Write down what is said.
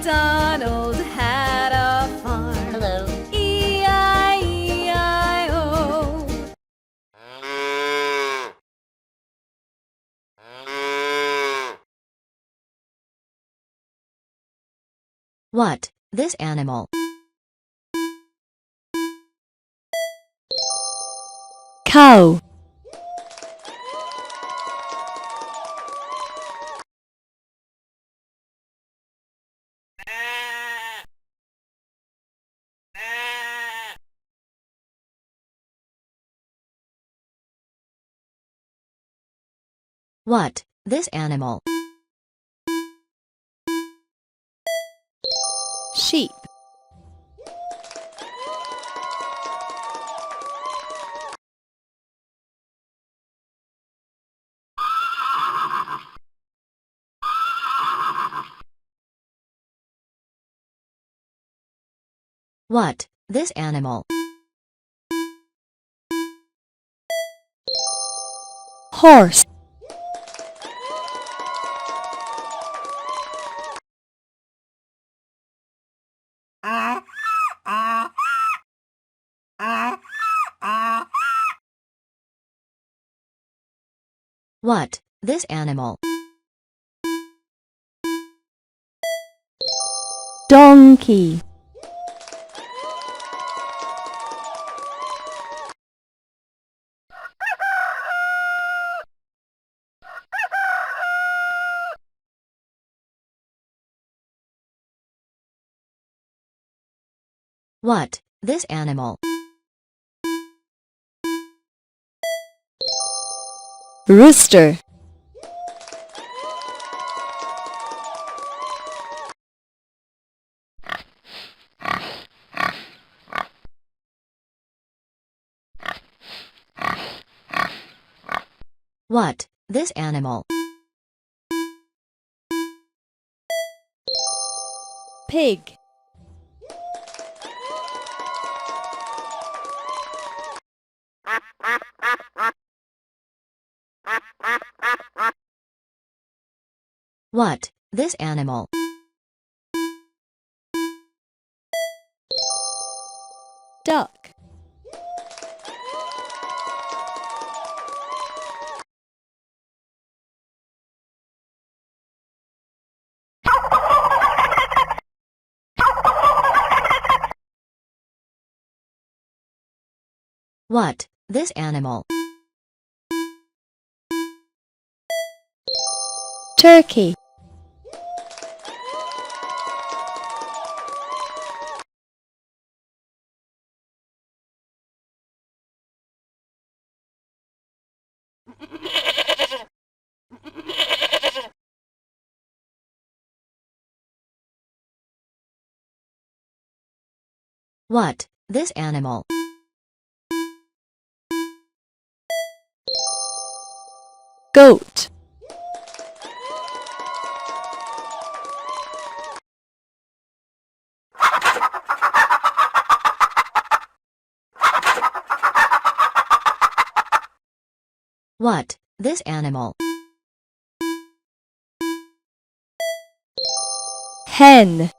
MacDonald had a farm. Hello. E-I-E-I-O. What, this animal? Cow. What, this animal? Sheep. What, this animal? Horse. What, this animal? Donkey. What, this animal? Rooster. What, this animal? Pig. What, this animal? Duck. What, this animal? Turkey. What, this animal? Goat. What, this animal? Hen.